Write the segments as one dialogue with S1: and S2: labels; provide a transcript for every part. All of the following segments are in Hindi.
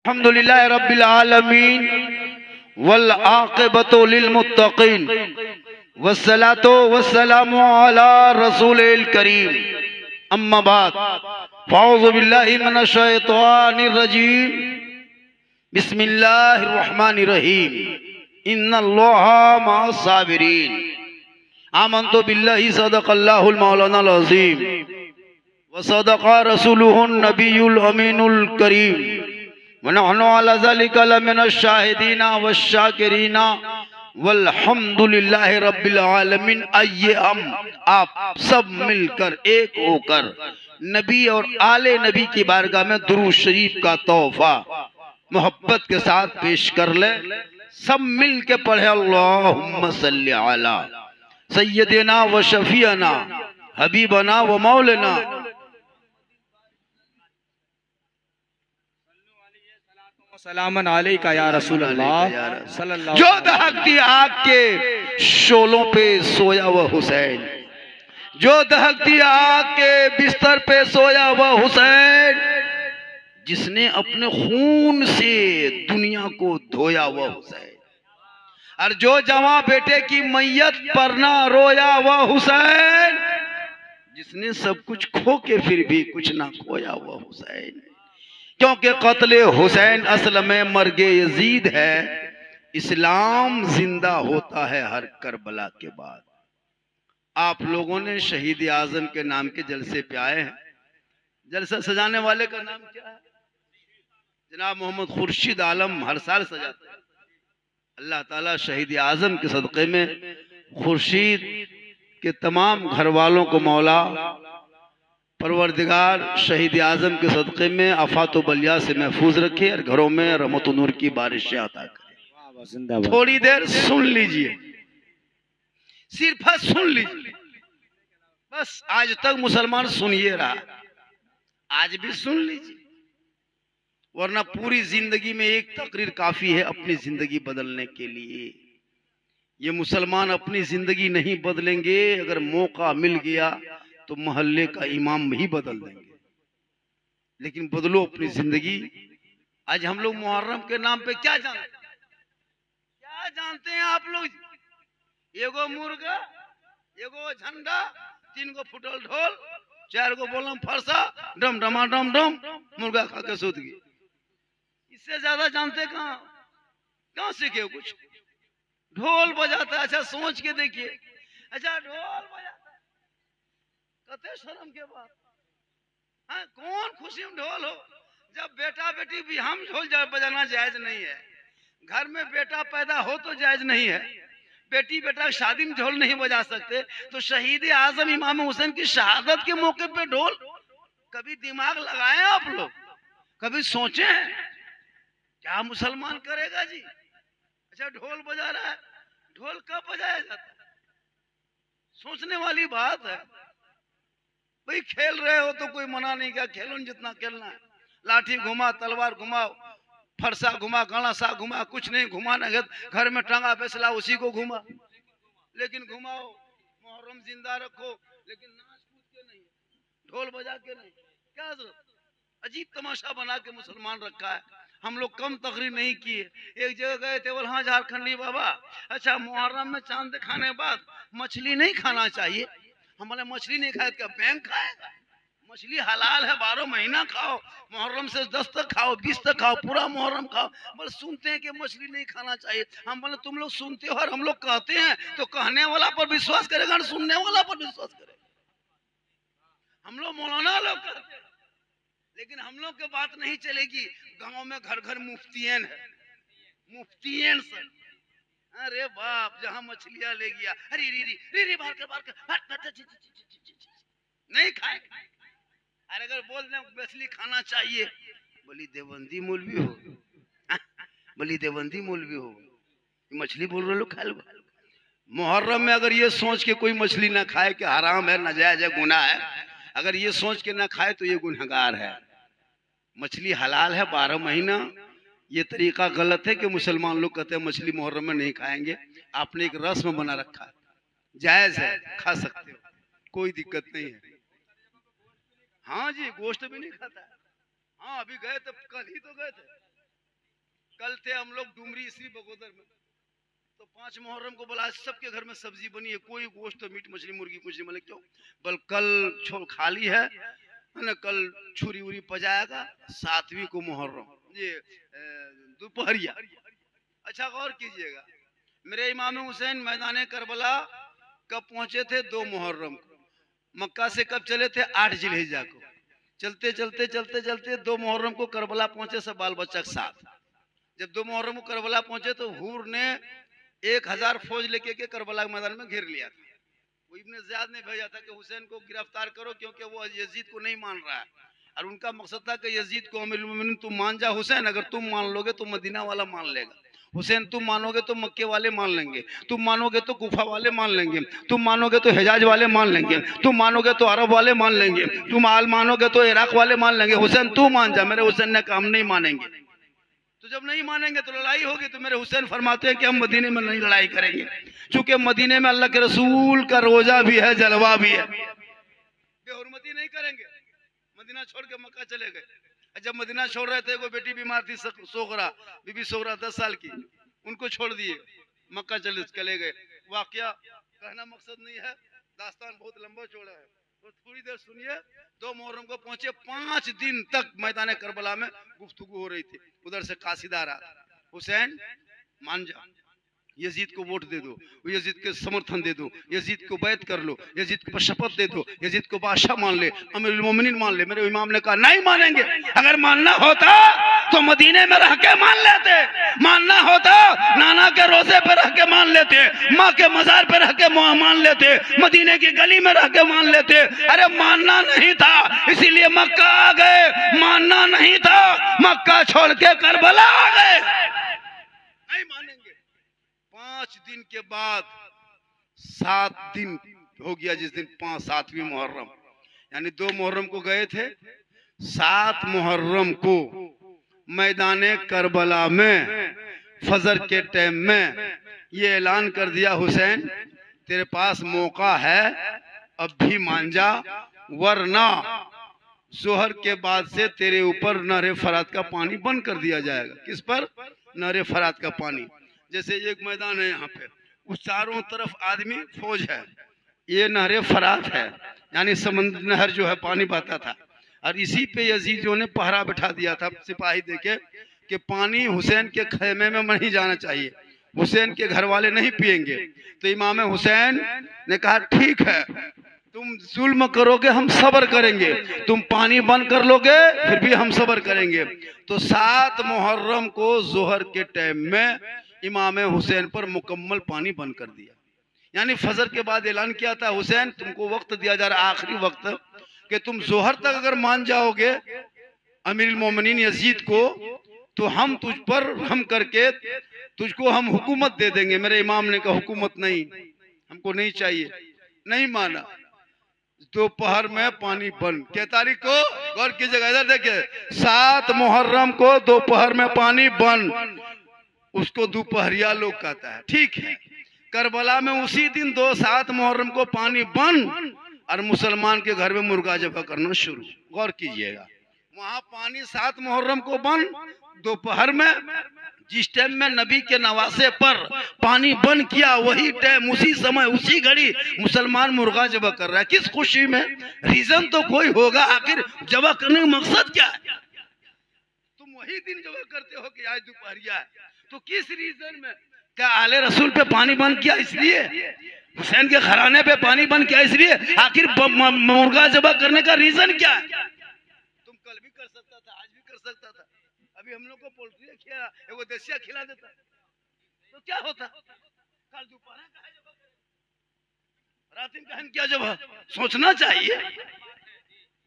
S1: अल्हम्दुलिल्लाह रब्बिल आलमीन वल आक़िबतु लिल मुत्तक़ीन वस्सलातु वस्सलामु अला रसूलिल करीम अम्मा बाद फ़अऊज़ु बिल्लाहि मिनश शैतानिर रजीम बिस्मिल्लाहिर रहमानिर रहीम इन्नल्लाहा मअस साबिरीन आमन्तु बिल्लाहि सदक़ल्लाहुल मौलानाल अज़ीम व सदक़ा रसूलुहुन नबियुल अमीनुल करीम वनहनु अला ज़ालिका लमिनश शाहिदीना वश्शाकिरीना वल्हम्दुलिल्लाहि रब्बिल आलमीन। आइए हम आप सब मिलकर एक होकर नबी और आले नबी की बारगाह में दुरूद शरीफ का तोहफा मोहब्बत के साथ पेश कर ले। सब मिल के पढ़े अल्लाहुम्मा सल्ली अला सय्यदिना व शफीअना हबीबना व मौलाना
S2: सलामन अलैका या रसूल अल्लाह सल्लल्लाहु
S1: जो दहकती आग के शोलों पे सोया वह हुसैन, जो दहकती आग के बिस्तर पे सोया वह हुसैन, जिसने अपने खून से दुनिया को धोया वह हुसैन, और जो जवां बेटे की मैयत पर ना रोया वह हुसैन, जिसने सब कुछ खो के फिर भी कुछ ना खोया वह हुसैन। क्योंकि कत्ले हुसैन असल में मर्गे यजीद है, इस्लाम जिंदा होता है हर करबला के बाद। आप लोगों ने शहीद आजम के नाम के जलसे पे आए हैं। जलसा सजाने वाले का नाम क्या है? जनाब मोहम्मद खुर्शीद आलम हर साल सजाते हैं। अल्लाह ताला शहीद आजम के सदक़े में खुर्शीद के तमाम घर वालों को मौला परवरदिगार शहीद आजम के सदक़े में आफात बलिया से महफूज रखे और घरों में रहमत नूर की बारिशें अता करे। थोड़ी देर सुन लीजिए, सिर्फ सुन लीजिए बस। आज तक मुसलमान सुनिए रहा, आज भी सुन लीजिए, वरना पूरी जिंदगी में एक तकरीर काफी है अपनी जिंदगी बदलने के लिए। ये मुसलमान अपनी जिंदगी नहीं बदलेंगे, अगर मौका मिल गया तो मोहल्ले का इमाम ही बदल देंगे, लेकिन बदलो अपनी जिंदगी। आज हम लोग मुहर्रम के नाम पे क्या जानते हैं आप लोग? एगो मुर्गा, एगो झंडा, 3 गो फुटल ढोल, 4 गो बोलम फरसा, डम डमा डम डम, मुर्गा खा के सूत गए। इससे ज्यादा जानते कहाँ सीखे कुछ? ढोल बजाता है, अच्छा सोच के देखिए, अच्छा ढोल बजाता कते शर्म के बात। हाँ, कौन खुशी में ढोल हो? जब बेटा बेटी भी हम ढोल बजाना जायज नहीं है। घर में बेटा पैदा हो तो जायज नहीं है, बेटी बेटा शादी में ढोल नहीं बजा सकते, तो शहीद आजम इमाम हुसैन की शहादत के मौके पे ढोल? कभी दिमाग लगाए आप लोग? कभी सोचे हैं क्या मुसलमान करेगा जी? अच्छा ढोल बजा रहा है, ढोल कब बजाया जाता है? सोचने वाली बात है भाई। खेल रहे हो तो कोई मना नहीं किया, खेलो जितना खेलना है। लाठी घुमा, तलवार घुमाओ, फरसा घुमा, गणासा घुमा, कुछ नहीं घुमाना है। घर में टांगा फैसला उसी को घुमा, लेकिन घुमाओ, मुहर्रम जिंदा रखो, लेकिन नाच कूद के नहीं, ढोल बजा के नहीं। क्या अजीब तमाशा बना के मुसलमान रखा है। हम लोग कम तकरीर नहीं किए। एक जगह गए थे, बोल हाँ झारखंडी बाबा, अच्छा मुहर्रम में चांद दिखाने के बाद मछली नहीं खाना चाहिए। हम बोले मछली नहीं खाए क्या बैंक खाएगा? मछली हलाल है, 12 महीना खाओ, मुहर्रम से 10 तक खाओ, 20 तक खाओ, पूरा मुहर्रम खाओ। बोले सुनते हैं कि मछली नहीं खाना चाहिए। हम बोले तुम लोग सुनते हो और हम लोग कहते हैं, तो कहने वाला पर विश्वास करेगा, सुनने वाला पर विश्वास करेगा। हम लोग मौलाना लोग कहते हैं, लेकिन हम लोग की बात नहीं चलेगी। गांव में घर घर मुफ्तियन है, मुफ्तियन से। अरे बाप, जहां मछलियां ले गया, अरे री री बार के नहीं खाए। अरे अगर बोल दें मछली खाना चाहिए, बोली देवबंदी मौलवी हो, बोली देवबंदी मौलवी हो, मछली बोल रहे लोग खा लो। मुहर्रम में अगर ये सोच के कोई मछली ना खाए कि हराम है, नाजायज है, गुनाह है, अगर ये सोच के ना खाए तो ये गुनहगार है। मछली हलाल है 12 महीना। ये तरीका गलत है कि मुसलमान लोग कहते हैं मछली मुहर्रम में नहीं खाएंगे। आपने एक रस्म बना रखा है, जायज है, खा सकते हो, कोई दिक्कत नहीं है। हाँ जी, गोश्त भी नहीं खाता है। हाँ अभी गए थे, कल ही तो गए थे, कल थे हम लोग डुमरी श्री बगोदर में, तो 5 मुहर्रम को बोला सबके घर में सब्जी बनी है, कोई गोश्त तो मीट मछली मुर्गी कुछ नहीं, बोले क्यों, बल कल छोल खाली है ना, कल छुरी उरी पजाएगा, 7वीं को मुहर्रम ये दोपहरिया। अच्छा गौर कीजिएगा, मेरे इमाम हुसैन मैदान करबला कब पहुंचे थे, 2 मुहर्रम को। मक्का से कब चले थे, 8 जिलहिज्जा को। चलते चलते चलते चलते 2 मुहर्रम को करबला पहुंचे सब बाल बच्चा के साथ। जब 2 मुहर्रम को करबला पहुंचे तो हुर ने 1000 फौज लेके के करबला के मैदान में घेर लिया था। वो इब्ने ज़ियाद ने भेजा था कि हुसैन को गिरफ्तार करो, क्योंकि वो यजीद को नहीं मान रहा है, और उनका मकसद था कि यजीद को अमीरुल मोमिनीन तुम मान जा हुसैन, अगर तुम मान लोगे तो मदीना वाला मान लेगा, हुसैन तुम मानोगे तो मक्के वाले मान लेंगे, तुम मानोगे तो कुफा वाले मान लेंगे, तुम मानोगे तो हिजाज वाले मान लेंगे, तुम मानोगे तो अरब वाले मान लेंगे, तुम आल मानोगे तो इराक वाले मान लेंगे, हुसैन तू मान जा। मेरे हुसैन ने कहा हम नहीं मानेंगे। तो जब नहीं मानेंगे तो लड़ाई होगी, तो मेरे हुसैन फरमाते हैं कि हम मदीने में नहीं लड़ाई करेंगे, क्योंकि मदीने में अल्लाह के रसूल का रोजा भी है, जलवा भी है, बेहुरमती नहीं करेंगे। मदीना छोड़ के मक्का चले गए। जब मदीना छोड़ रहे थे, वो बेटी बीमार थी सोगरा, बीबी सोगरा 10 साल की, उनको छोड़ दिए, मक्का चले गए। वाकया कहना मकसद नहीं है, दास्तान बहुत लंबा चौड़ा है, तो थोड़ी देर सुनिए। 2 मुहर्रम को पहुंचे, 5 दिन तक मैदान करबला में गुफ्तगू हो रही थी। उधर से कासिदार आ, हुसैन मान जा, यजीद को वोट दे दो, यजीद के समर्थन दे दो, यजीद को बैत कर लो, यजीद को शपथ दे दो, यजीद को बादशाह मान ले, अमीरुल मोमिनीन मान ले। मेरे इमाम ने कहा नहीं मानेंगे, अगर मानना होता तो मदीने में रह के मान लेते, मानना होता नाना के रोजे पे रह के मान लेते, माँ के मजार पे रह के मान लेते, मदीने की गली में रह के मान लेते। अरे मानना नहीं था इसीलिए मक्का आ गए, मानना नहीं था मक्का छोड़ के करबला आ गए। नहीं मानेंगे। 5 दिन के बाद 7 दिन हो गया, जिस दिन 7वीं मुहर्रम, यानी 2 मुहर्रम को गए थे, 7 मुहर्रम को मैदाने करबला में फजर के टाइम में ये ऐलान कर दिया, हुसैन तेरे पास मौका है, अब भी मान जा, वरना जोहर के बाद से तेरे ऊपर नहरे फरात का पानी बंद कर दिया जाएगा। किस पर? नहरे फरात का पानी। जैसे एक मैदान है यहाँ पे, उस चारों तरफ आदमी फौज है, ये नहरे फरात है, यानी समुद्र नहर जो है पानी बहता था, और इसी पे यजीदियों ने पहरा बैठा दिया था सिपाही देके कि पानी हुसैन के खेमे में नहीं जाना चाहिए, हुसैन के घर वाले नहीं पिएंगे। तो इमाम हुसैन ने कहा ठीक है, तुम जुल्म करोगे हम सब्र करेंगे, तुम पानी बंद कर लोगे फिर भी हम सब्र करेंगे। तो 7 मुहर्रम को जोहर के टाइम में इमाम हुसैन पर मुकम्मल पानी बंद कर दिया, यानी फजर के बाद ऐलान किया था, हुसैन तुमको वक्त दिया जा रहा आखिरी वक्त कि तुम जोहर तक अगर मान जाओगे अमीरुल मोमिनीन यजीद को, तो हम तुझ पर हम करके तुझको हम हुकूमत दे देंगे। मेरे इमाम ने कहा हुकूमत नहीं, हमको नहीं चाहिए, नहीं माना। दोपहर में पानी बंद। क्या तारीख को? गौर कीजिएगा, इधर देखिए, 7 मुहर्रम को दोपहर में पानी बंद, उसको दोपहरिया लोग कहता है, ठीक है। करबला में उसी दिन 7 मुहर्रम को पानी बंद, और मुसलमान के घर में मुर्गा जबा करना शुरू। गौर कीजिएगा, वहां पानी 7 मुहर्रम को बंद, दोपहर में जिस टाइम में नबी के नवासे पर पानी बंद किया, वही टाइम उसी समय उसी घड़ी मुसलमान मुर्गा जबा कर रहा है। किस खुशी में? रीजन तो कोई होगा, आखिर जबा करने का मकसद क्या है? तुम वही दिन जबा करते हो कि आज दोपहरिया है, तो किस रीजन में? क्या आले रसूल पे पानी बंद किया इसलिए? हुसैन के घराने पे पानी बंद किया इसलिए? आखिर मुर्गा जबा करने का रीजन क्या है? तुम कल भी कर सकता था, आज भी कर सकता था, अभी हम लोग को पोल्ट्री खिला, वो देसिया खिला देता, तो क्या होता? कल दोपहर रात में कहन क्या जब सोचना चाहिए।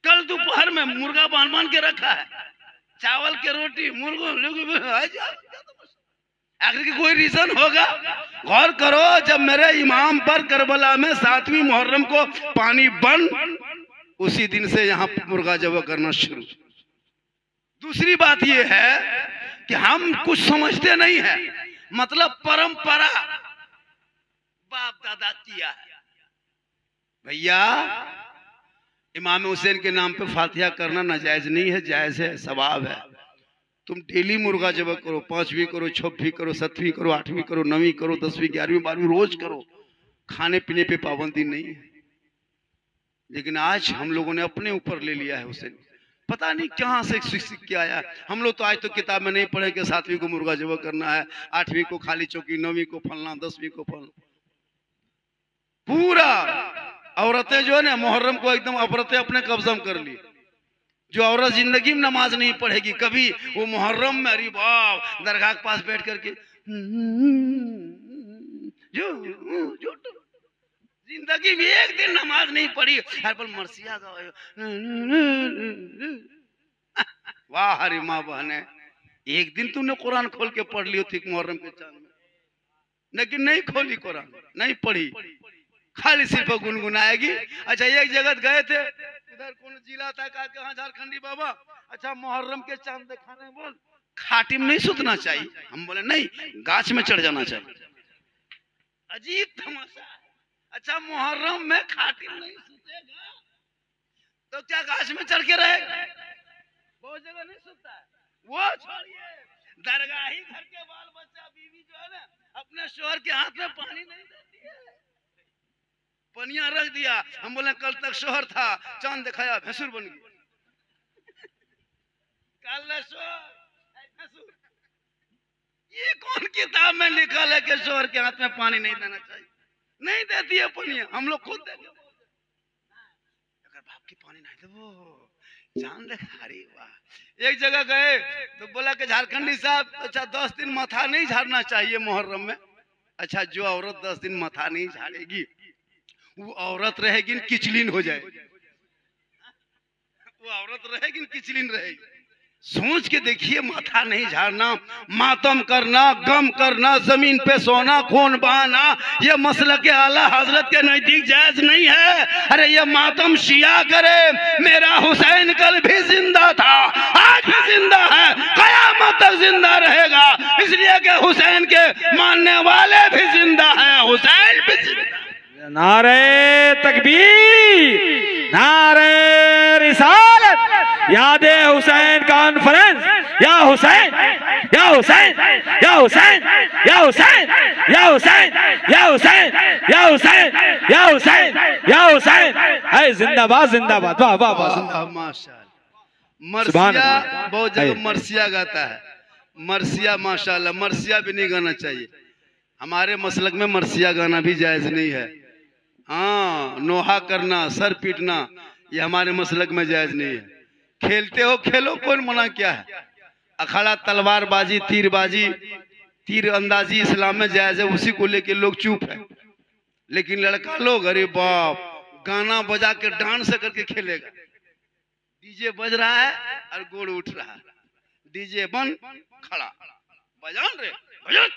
S1: कल दोपहर में मुर्गा बांध के रखा है, चावल के रोटी, मुर्गा, आखिर की कोई रीजन होगा? गौर करो, जब मेरे इमाम पर करबला में 7वीं मुहर्रम को पानी बंद, उसी दिन से यहाँ मुर्गा जबा करना शुरू। दूसरी बात यह है कि हम कुछ समझते नहीं है, मतलब परंपरा बाप दादा किया है। भैया इमाम हुसैन के नाम पे फातिहा करना नाजायज नहीं है, जायज है, सवाब है। तुम डेली मुर्गा जब करो, 5वीं करो, 6वीं करो, 7वीं करो, 8वीं करो, 9वीं करो, 10वीं 11वीं 12वीं रोज करो, खाने पीने पे पाबंदी नहीं है। लेकिन आज हम लोगों ने अपने ऊपर ले लिया है उसे, पता नहीं कहां से सीख के आया। हम लोग तो आज तो किताब में नहीं पढ़े कि 7वीं को मुर्गा जब करना है, 8वीं को खाली चौकी, 9वीं को फलना, 10वीं को फलना। पूरा औरतें जो है ना मुहर्रम को एकदम औरतें अपने कब्जा में कर ली। जो औरत जिंदगी में नमाज नहीं पढ़ेगी कभी, वो मुहर्रम में अरे बाप दरगाह के पास बैठ करके जो जिंदगी में एक दिन नमाज नहीं पढ़ी, हर पल मरसिया गाओ। वाह हरी माँ बहने, एक दिन तूने कुरान खोल के पढ़ लियो थी मुहर्रम के चांद में, लेकिन नहीं खोली कुरान, नहीं पढ़ी, खाली सिर्फ गुनगुनाएगी। अच्छा एक जगह गए थे, उधर कौन जिला था कहाँ, झारखंडी बाबा, अच्छा मुहर्रम के चांद दिखाने बोल, खाटी में नहीं सुतना चाहिए। हम बोले नहीं, गाछ में चढ़ जाना चाहिए। अजीब तमाशा। अच्छा मुहर्रम में खाटी में नहीं सुतेगा तो क्या गाछ में चढ़ के रहेगा? बहुत जगह नहीं सुतता है। वो छोड़िए, दरगाही घर के बाल बच्चा बीवी जो है ना अपने शोहर के हाथ में पानी नहीं देती है, पनिया रख दिया। हम बोले कल तक शोहर था, चांद दिखाया भैंसुर बन गई। कल भैंसुर, ये कौन किताब में लिखा है कि शोहर के हाथ में पानी नहीं देना चाहिए? नहीं देती है पनिया, हम लोग खुद देते। अगर बाप की पानी नहीं दे वो चांद देखा। अरे वाह। एक जगह गए तो बोला कि झारखंडी साहब अच्छा 10 दिन माथा नहीं झाड़ना चाहिए मुहर्रम में। अच्छा जो औरत 10 दिन माथा नहीं झाड़ेगी वो औरत रहेगी किचलिन हो जाएगी, वो औरत रहेगी किचलिन रहेगी। सोच के देखिए, माथा नहीं झाड़ना, मातम करना, गम करना, जमीन पे सोना, खून बहाना, ये मसलक के आला हजरत के नजदीक जायज नहीं है। अरे ये मातम शिया करे, मेरा हुसैन कल भी जिंदा था, आज भी जिंदा है, कयामत तक जिंदा रहेगा, इसलिए कि हुसैन के मानने वाले भी जिंदा है, हुसैन भी जिंदा।
S2: नारे तकबीर, नारे रिसालत, यादे हुसैन कॉन्फ्रेंस, या हुसैन, या हुसैन, या हुसैन, या हुसैन, या हुसैन, या हुसैन, या हुसैन, या हुसैन, या हुसैन, है जिंदाबाद जिंदाबाद। वाह वाह वाह,
S1: माशाल्लाह। मरसिया बहुत जगह मरसिया गाता है, मरसिया माशाल्लाह, मरसिया भी नहीं गाना चाहिए। हमारे मसलक में मरसिया गाना भी जायज नहीं है। हाँ, नोहा करना, सर पीटना, ये हमारे मसलक में जायज नहीं है। खेलते हो खेलो, कौन मना क्या है? अखाड़ा तलवारबाजी, तीरबाजी, तीर अंदाजी इस्लाम में जायज है, उसी को लेके लोग चुप है। लेकिन लड़का लोग अरे बाप गाना बजा के डांस करके खेलेगा। डीजे बज रहा है और गोड़ उठ रहा है, डीजे बंद खड़ा, बजान रे बजान।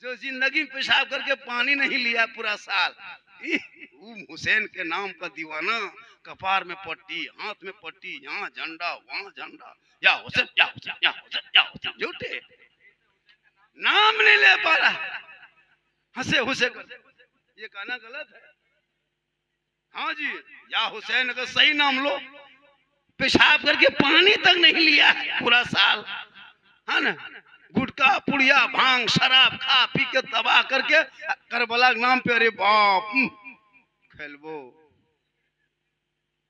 S1: जो जिंदगी में पेशाब करके पानी नहीं लिया पूरा साल, हुसैन के नाम का दीवाना, कपार में पट्टी, हाथ में पट्टी, यहाँ झंडा वहाँ झंडा, या हुसैन या हुसैन या हुसैन या हुसैन, झूठे नाम नहीं ले पा रहा, हंसे हुसैन। ये कहना गलत है। हाँ जी, या हुसैन अगर सही नाम लो, पेशाब करके पानी तक नहीं लिया है पूरा साल, है ना? गुटखा पुड़िया भांग शराब खा पी के तबाह करके करबला के नाम पे अरे बाप खेलबो।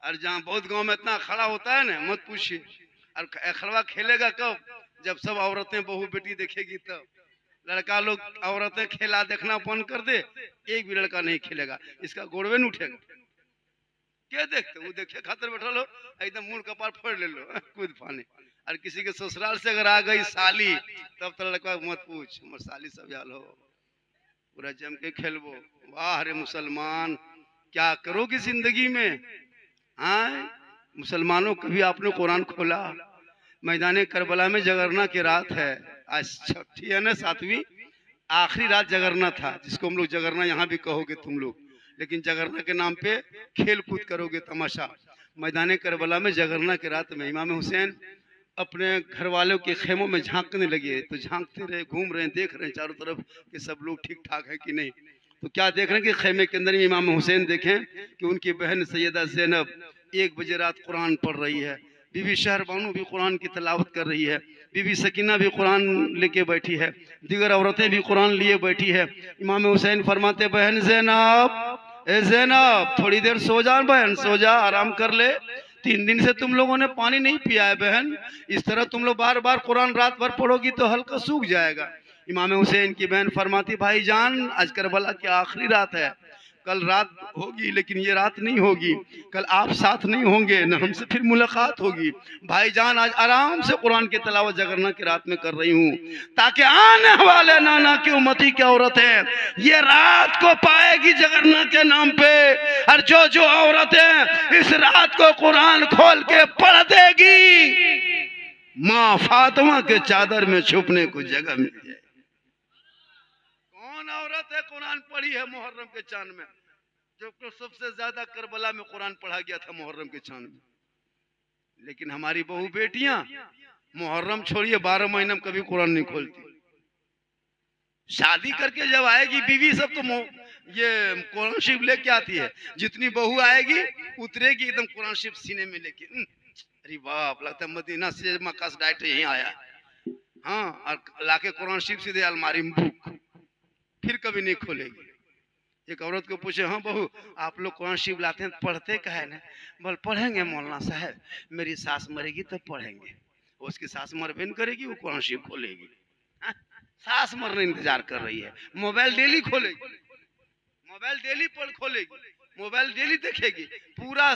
S1: और जहाँ बहुत गांव में इतना खड़ा होता है ना, मत पूछिए। और खड़वा खेलेगा कब? जब सब औरतें बहू बेटी देखेगी तब। लड़का लोग औरतें खेला देखना बंद कर दे, एक भी लड़का नहीं खेलेगा, इसका गोड़वे नहीं उठेगा। क्या देखते? वो देखे खातर बैठा लो, एकदम मुंह कपार फोड़ ले लो कूद पाने। और किसी के ससुराल से अगर आ गई साली, तब तो लड़का मत पूछ, हमारे साली सब याल हो, पूरा जम के खेलबो। वाह रे मुसलमान, क्या करोगे जिंदगी में? हाँ मुसलमानों, कभी आपने कुरान खोला? मैदान करबला में जगरना की रात है, आज छठी है ना, 7वीं आखिरी रात जगरना था, जिसको हम लोग जगरना यहाँ भी कहोगे तुम लोग, लेकिन जगरना के नाम पे खेल कूद करोगे, तमाशा। मैदान करबला में जगरना की रात में इमाम हुसैन अपने घर वालों के खेमों में झांकने लगे। तो झांकते रहे, घूम रहे हैं, देख रहे हैं चारों तरफ कि सब लोग ठीक ठाक है कि नहीं। तो क्या देख रहे हैं कि खेमे के अंदर में इमाम हुसैन देखें कि उनकी बहन सैयदा ज़ैनब 1 बजे रात कुरान पढ़ रही है, बीबी शहर बानू भी कुरान की तिलावत कर रही है, बीबी सकीना भी कुरान लेके बैठी है, दीगर औरतें भी कुरान लिए बैठी है। इमाम हुसैन फरमाते बहन ज़ैनब, ए ज़ैनब थोड़ी देर सो जा बहन, सो जा, आराम कर ले। 3 दिन से तुम लोगों ने पानी नहीं पिया है बहन, इस तरह तुम लोग बार बार कुरान रात भर पढ़ोगी तो हल्का सूख जाएगा। इमाम हुसैन की बहन फरमाती भाईजान आज करबला की आखिरी रात है, कल रात होगी लेकिन ये रात नहीं होगी, कल आप साथ नहीं होंगे न हमसे फिर मुलाकात होगी। भाईजान आज आराम से कुरान की तिलावत जगरना की रात में कर रही हूँ, ताकि आने वाले नाना की उम्मती की औरतें ये रात को पाएगी जगरना के नाम पे। और जो औरतें इस रात को कुरान खोल के पढ़ देगी, माँ फातिमा के चादर में छुपने को जगह मिल जाए। कौन औरत है कुरान पढ़ी है मुहर्रम के चांद में? जो सबसे ज्यादा करबला में कुरान पढ़ा गया था मुहर्रम के चांद में। लेकिन हमारी बहू बेटियां मुहर्रम छोड़िए 12 महीने में कभी कुरान नहीं खोलती। शादी करके जब आएगी बीवी सब तो ये कुरान शरीफ लेके आती है, जितनी बहू आएगी उतरेगी एकदम कुरान शरीफ सीने में लेके। अरे बाप, लगता है मदीना से मक्का से डायरेक्ट यहीं आया। हाँ, और लाके कुरान शरीफ सीधे अलमारी में बुक, फिर कभी नहीं खोलेगी। एक औरत को पूछे, हाँ बहू आप लोग कुरान शरीफ लाते हैं पढ़ते क्या है ना? बोल पढ़ेंगे मौलाना साहब, मेरी सास मरेगी तब पढ़ेंगे। उसकी सास मरबे नहीं करेगी, वो कुरान शरीफ खोलेगी। सास मरने इंतजार कर रही है, मोबाइल डेली खोलेगी, मोबाइल डेली पढ़ खोलेगी, मोबाइल डेली देखेगी। पूरा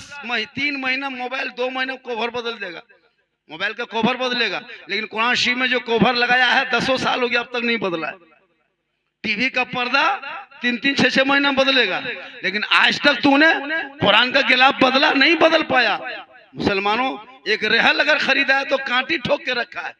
S1: 3 महीना मोबाइल, 2 महीने कवर बदल देगा, मोबाइल का कवर बदलेगा, लेकिन कुरान शरीफ में जो कवर लगाया है 10 साल हो गया अब तक नहीं बदला है। टीवी का पर्दा 3-3, 6-6 महीना बदलेगा, लेकिन आज तक तूने कुरान का गिलाफ बदला नहीं बदल पाया। मुसलमानों, एक रेहल अगर खरीदा है तो कांटी ठोक के रखा है।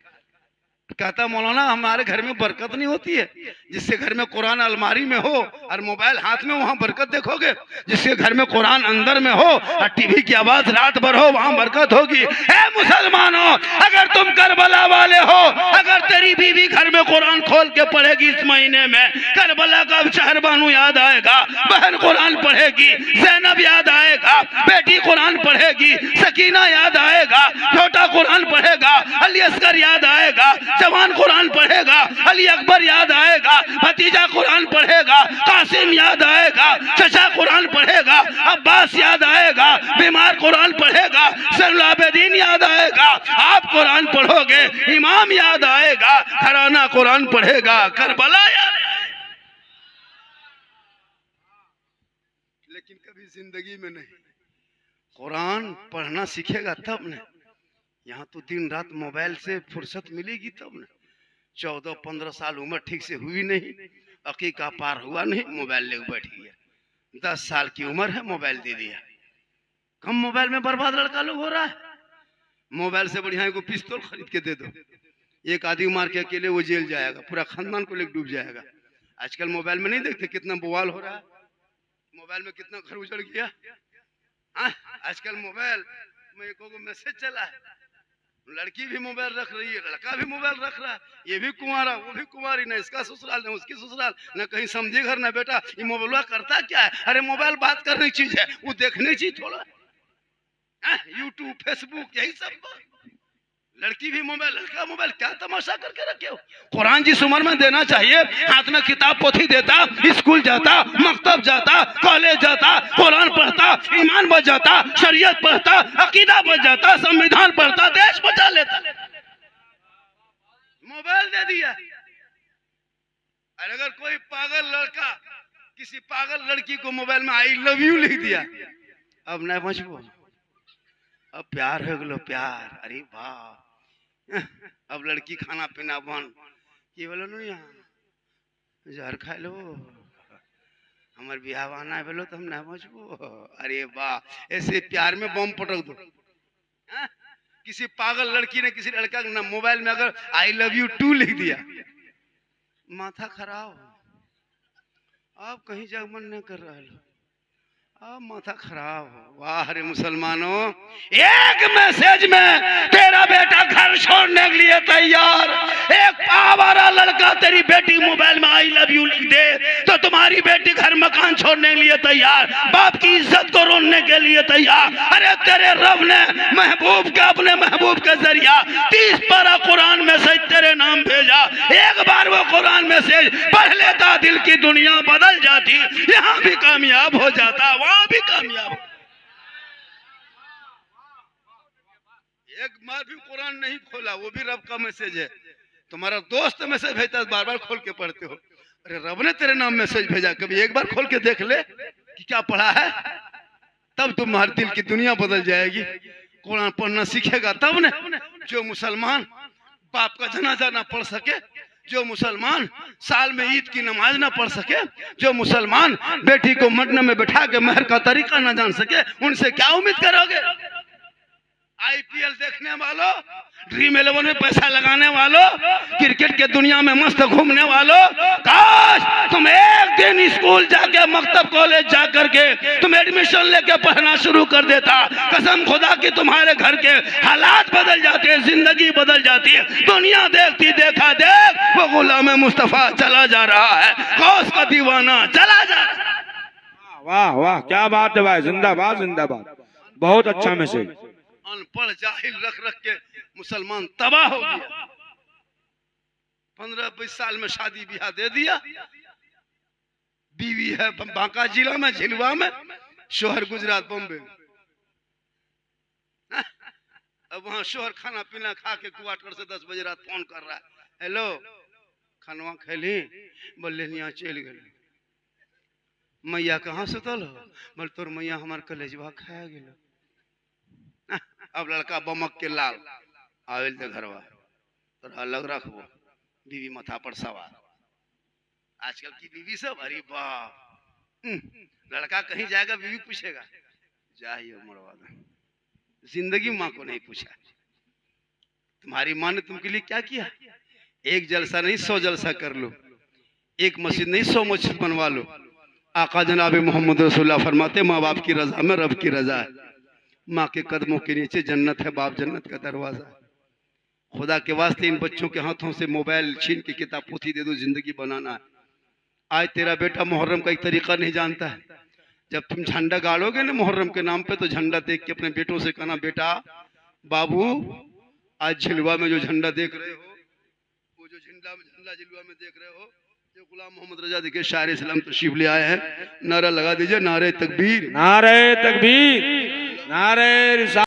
S1: कहता मौलाना हमारे घर में बरकत नहीं होती है, जिससे घर में कुरान अलमारी में हो और मोबाइल हाथ में वहां बरकत देखोगे, जिसके घर में कुरान अंदर में हो और टीवी की आवाज रात भर हो वहां बरकत होगी। ए मुसलमानों, अगर तुम करबला वाले हो, अगर तेरी बीवी घर में कुरान खोल के पढ़ेगी इस महीने में, करबला का शहरबानू याद आएगा, बहन कुरान पढ़ेगी, ज़ैनब याद आएगा, बेटी कुरान पढ़ेगी, सकीना याद आएगा, छोटा कुरान पढ़ेगा, अली असगर याद आएगा, जवान कुरान पढ़ेगा, अली अकबर याद आएगा, भतीजा कुरान पढ़ेगा, कासिम याद आएगा, चचा कुरान पढ़ेगा, अब्बास याद आएगा, बीमार कुरान पढ़ेगा, सैनुल आबिदीन याद आएगा, आप कुरान पढ़ोगे, इमाम याद आएगा, घराना कुरान पढ़ेगा, करबला याद। लेकिन कभी जिंदगी में नहीं, कुरान पढ़ना सीखेगा तब न। यहाँ तो दिन रात मोबाइल से फुर्सत मिलेगी तब न। 14-15 साल उम्र ठीक से हुई नहीं, अकीका पार हुआ नहीं, मोबाइल लेकर बैठ गया। 10 साल की उम्र है, मोबाइल दे दिया। कम मोबाइल में बर्बाद लड़का लोग हो रहा है। मोबाइल से बढ़िया को पिस्तौल खरीद के दे दो, एक आदमी मार के अकेले वो जेल जाएगा, पूरा खानदान को लेकर डूब जाएगा। आजकल मोबाइल में नहीं देखते कितना बवाल हो रहा है, मोबाइल में कितना घर उजड़ गया। आजकल मोबाइल में एक मैसेज चला है, लड़की भी मोबाइल रख रही है, लड़का भी मोबाइल रख रहा है, ये भी कुंवारा वो भी कुंवारी, न इसका ससुराल न उसकी ससुराल, न कहीं समझे घर न बेटा। ये मोबाइल करता क्या है? अरे मोबाइल बात करने की चीज है, वो देखने की चीज थोड़ा। यूट्यूब फेसबुक यही सब। लड़की भी मोबाइल, लड़का मोबाइल, क्या तमाशा करके रखे हो? कुरान जिस उम्र में देना चाहिए, हाथ में किताब पोथी देता, स्कूल जाता, मकतब जाता, कॉलेज जाता, कुरान पढ़ता, ईमान बच जाता, शरीयत पढ़ता, अकीदा बच जाता, संविधान पढ़ता, देश बचा लेता। मोबाइल दे दिया। और अगर कोई पागल लड़का किसी पागल लड़की को मोबाइल में आई लव यू लिख दिया, अब नहीं बचबो, अब प्यार हो गलो, प्यार। अरे वाह, अब लड़की खाना पीना बंद की बोलो न, यहाँ जहर खा लो, हमार बिहाव आना बोलो तो हम ना बचबो। अरे वाह, ऐसे प्यार में बम पटक दो। किसी पागल लड़की ने किसी लड़का ने मोबाइल में अगर आई लव यू टू लिख दिया, माथा खराब। अब कहीं जग मन न कर रहा है, अब माथा खराब हो। वाह रे मुसलमानों, एक मैसेज में तेरा बेटा घर छोड़ने के लिए तैयार, एक आवारा लड़का तेरी बेटी मोबाइल में आई लव यू लिख दे तो तुम्हारी बेटी घर मकान छोड़ने के लिए तैयार, बाप की इज्जत को रोने के लिए तैयार। अरे तेरे रब ने महबूब के अपने महबूब के जरिया 30 पारा कुरान मैसेज तेरे नाम भेजा। एक बार वो कुरान मैसेज पढ़ लेता, दिल की दुनिया बदल जाती, यहाँ भी कामयाब हो जाता, वहां भी कामयाब। एक बार भी कुरान नहीं खोला, वो भी रब का मैसेज है। तुम्हारा दोस्त मैसेज भेजता है, बार बार खोल के पढ़ते हो। अरे रब ने तेरे नाम मैसेज भेजा, कभी एक बार खोल के देख ले कि क्या पढ़ा है, तब तुम्हारे दिल की दुनिया बदल जाएगी। कुरान पढ़ना सीखेगा तब ने। जो मुसलमान बाप का जनाजा ना पढ़ सके, जो मुसलमान साल में ईद की नमाज ना पढ़ सके, जो मुसलमान बेटी को मटन में बैठा के महर का तरीका ना जान सके, उनसे क्या उम्मीद करोगे? आईपीएल देखने वालों, ड्रीम 11 में पैसा लगाने वालों, क्रिकेट के दुनिया में मस्त घूमने वालों, काश तुम एक दिन स्कूल जाके मकतब कॉलेज जाकर के तुम एडमिशन लेके पढ़ना शुरू कर देता। कसम खुदा की तुम्हारे घर के हालात बदल जाते, जिंदगी बदल जाती है। दुनिया देखती देखा देख वो गुलाम मुस्तफा चला जा रहा है, गौस का दीवाना चला जा रहा है।
S2: वाह वाह, क्या बात है भाई, जिंदाबाद जिंदाबाद, बहुत अच्छा मैसेज।
S1: अनपढ़ जाहिल रख रख के मुसलमान तबाह हो गया। 15-20 साल में शादी ब्याह दे दिया, बीवी है बांका जिला में झिलवा में, शोहर गुजरात बॉम्बे। अब वहां शोहर खाना पीना खा के क्वार्टर से 10 बजे रात फोन कर रहा है, हेलो खानवा खेली, बोले यहाँ चल गए। मैया कहाँ सुतल हो? बोल तोर मैया हमार कलेजवा खाया गेल। अब लड़का बमक के लाल आवेल ते घरवा तोरा अलग रखबो, बीवी माथा पर सवार। आजकल की बीवी सब, अरे बाप, लड़का कहीं जाएगा बीवी पूछेगा जाइए मरवा दो। जिंदगी माँ को नहीं पूछा तुम्हारी माँ ने तुमके लिए क्या किया। एक जलसा नहीं 100 जलसा कर लो, एक मस्जिद नहीं 100 मस्जिद बनवा लो। आका जनाब मोहम्मद रसूलुल्लाह फरमाते माँ बाप की रजा में रब की रजा है। माँ के कदमों के नीचे जन्नत है, बाप जन्नत का दरवाजा। खुदा के वास्ते इन बच्चों के हाथों से मोबाइल छीन के किताब पोथी दे दो, जिंदगी बनाना है। आज तेरा बेटा मुहर्रम का एक तरीका नहीं जानता है। जब तुम झंडा गाड़ोगे ना मुहर्रम के नाम पे, तो झंडा देख के अपने बेटों से कहना, बेटा बाबू आज झिलवा में जो झंडा देख रहे हो, वो जो झंडा झिलवा में देख रहे हो, जो गुलाम मोहम्मद रजा देखिए शायर इस्लाम तशरीफ ले आए हैं, नारा लगा दीजिए, नारे तकबीर,
S2: नारे तकबीर, नारे रिसालत।